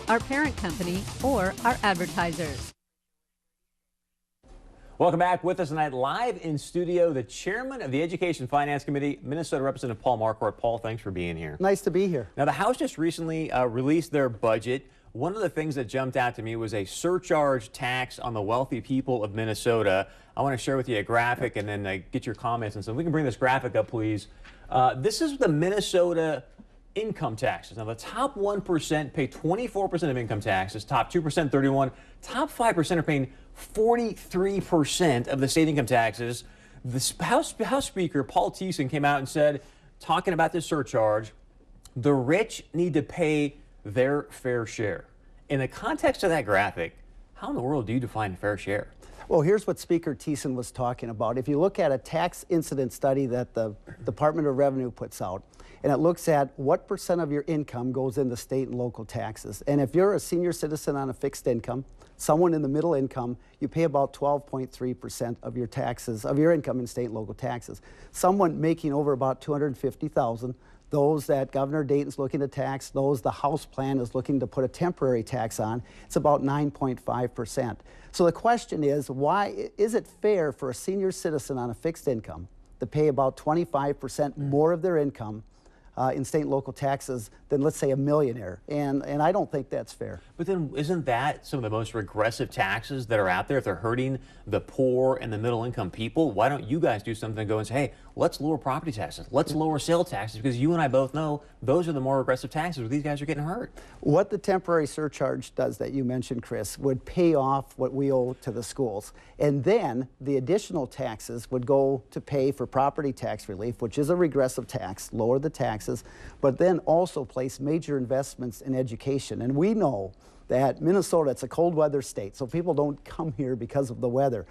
our parent company, or our advertisers. Welcome back. With us tonight live in studio, the chairman of the Education Finance Committee, Minnesota Representative Paul Marquart. Paul, thanks for being here. Nice to be here. Now, the House just recently released their budget. One of the things that jumped out to me was a surcharge tax on the wealthy people of Minnesota. I want to share with you a graphic and then get your comments. And so we can bring this graphic up, please. This is the Minnesota income taxes. Now, the top 1% pay 24% of income taxes, top 2% 31%, top 5% are paying 43% of the state income taxes. The House Speaker, Paul Thiessen, came out and said, talking about this surcharge, the rich need to pay their fair share. In the context of that graphic, how in the world do you define fair share? Well, here's what Speaker Thiessen was talking about. If you look at a tax incident study that the Department of Revenue puts out, and it looks at what percent of your income goes into state and local taxes. And if you're a senior citizen on a fixed income, someone in the middle income, you pay about 12.3% of your taxes, of your income in state and local taxes. Someone making over about $250,000, those that Governor Dayton's looking to tax, those the House plan is looking to put a temporary tax on, it's about 9.5%. So the question is, why is it fair for a senior citizen on a fixed income to pay about 25% more of their income in state and local taxes than, let's say, a millionaire? And I don't think that's fair. But then isn't that some of the most regressive taxes that are out there? If they're hurting the poor and the middle income people, why don't you guys do something and go and say, hey, let's lower property taxes, let's lower sales taxes, because you and I both know those are the more aggressive taxes where these guys are getting hurt. What the temporary surcharge does that you mentioned, Chris, would pay off what we owe to the schools. And then the additional taxes would go to pay for property tax relief, which is a regressive tax, lower the taxes, but then also place major investments in education. And we know that Minnesota, it's a cold weather state, so people don't come here because of the weather.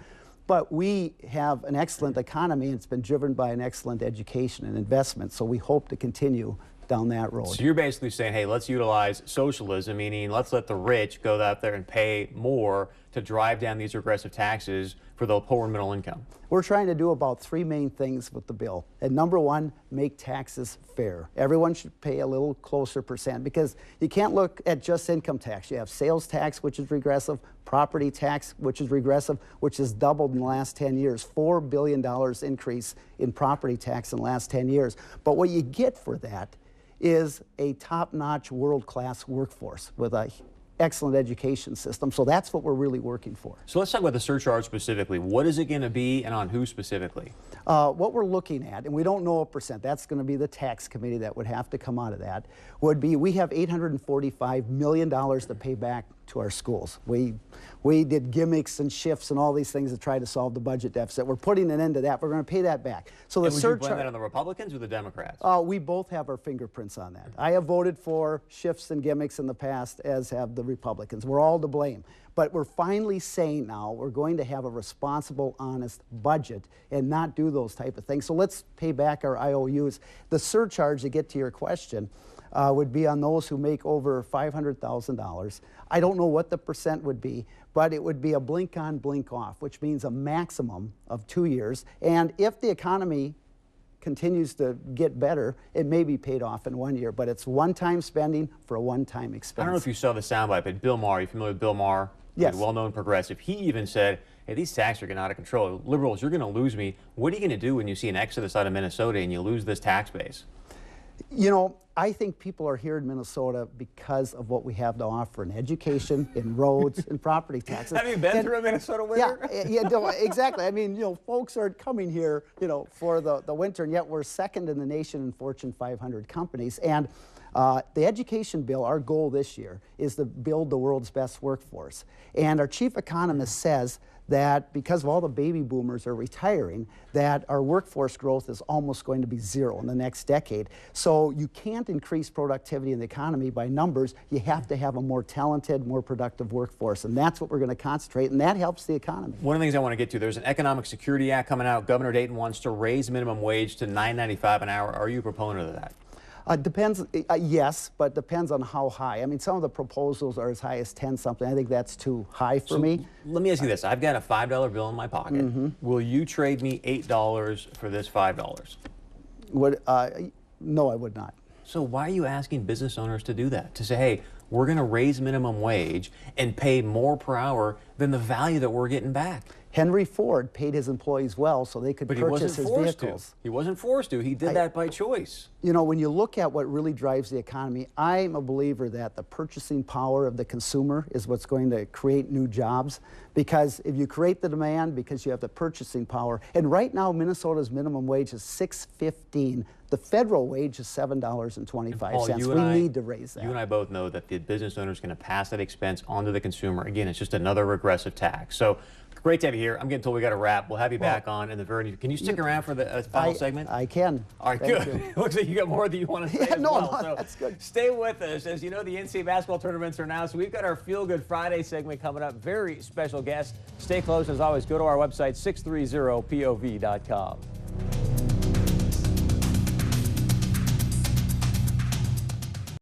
But we have an excellent economy, and it's been driven by an excellent education and investment, so we hope to continue down that road. So you're basically saying, hey, let's utilize socialism, meaning let's let the rich go out there and pay more to drive down these regressive taxes for the poor and middle income. We're trying to do about three main things with the bill. And number one, make taxes fair. Everyone should pay a little closer percent, because you can't look at just income tax. You have sales tax, which is regressive, property tax, which is regressive, which has doubled in the last 10 years, $4 billion increase in property tax in the last 10 years. But what you get for that is a top-notch, world-class workforce with a excellent education system. So that's what we're really working for. So let's talk about the surcharge specifically. What is it going to be, and on who specifically? What we're looking at, and we don't know a percent, that's going to be the tax committee that would have to come out of that, would be, we have $845 million to pay back to our schools. We did gimmicks and shifts and all these things to try to solve the budget deficit. We're putting an end to that. We're going to pay that back. So the surcharge. Would you blame that on the Republicans or the Democrats? We both have our fingerprints on that. I have voted for shifts and gimmicks in the past, as have the Republicans. We're all to blame. But we're finally saying now we're going to have a responsible, honest budget and not do those type of things. So let's pay back our IOUs. The surcharge, to get to your question, would be on those who make over $500,000. I don't know what the percent would be, but it would be a blink on, blink off, which means a maximum of 2 years. And if the economy continues to get better, it may be paid off in 1 year, but it's one-time spending for a one-time expense. I don't know if you saw the soundbite, but Bill Maher, you familiar with Bill Maher? Yes. Well-known progressive. He even said, hey, these taxes are getting out of control. Liberals, you're going to lose me. What are you going to do when you see an exodus out of Minnesota and you lose this tax base? You know, I think people are here in Minnesota because of what we have to offer in education, in roads, and property taxes. Have you been through a Minnesota winter? Yeah, no, exactly. I mean, you know, folks aren't coming here, you know, for the winter, and yet we're second in the nation in Fortune 500 companies. And the education bill, our goal this year, is to build the world's best workforce. And our chief economist says that because of all the baby boomers are retiring, that our workforce growth is almost going to be zero in the next decade. So you can't increase productivity in the economy by numbers. You have to have a more talented, more productive workforce, and that's what we're going to concentrate, and that helps the economy. One of the things I want to get to, there's an Economic Security Act coming out. Governor Dayton wants to raise minimum wage to $9.95 an hour. Are you a proponent of that? Depends, yes, but depends on how high. I mean, some of the proposals are as high as 10 something. I think that's too high for me. Let me ask you this. I've got a $5 bill in my pocket. Will you trade me $8 for this $5? No, I would not. So why are you asking business owners to do that? To say, hey, we're going to raise minimum wage and pay more per hour than the value that we're getting back. Henry Ford paid his employees well so they could purchase his vehicles. He wasn't forced to. He did that by choice. You know, when you look at what really drives the economy, I'm a believer that the purchasing power of the consumer is what's going to create new jobs. Because if you create the demand, because you have the purchasing power, and right now Minnesota's minimum wage is $6.15. The federal wage is $7.25. We need to raise that. You and I both know that the business owner is going to pass that expense onto the consumer. Again, it's just another regressive tax. So great to have you here. I'm getting told we got to wrap. We'll have you back on in the very near. Can you stick around for the final segment? I can. All right, good. It looks like you got more that you want to say as well. No, so that's good. Stay with us. As you know, the NCAA basketball tournaments are now, so we've got our Feel Good Friday segment coming up. Very special guest. Stay close. As always, go to our website, 630pov.com.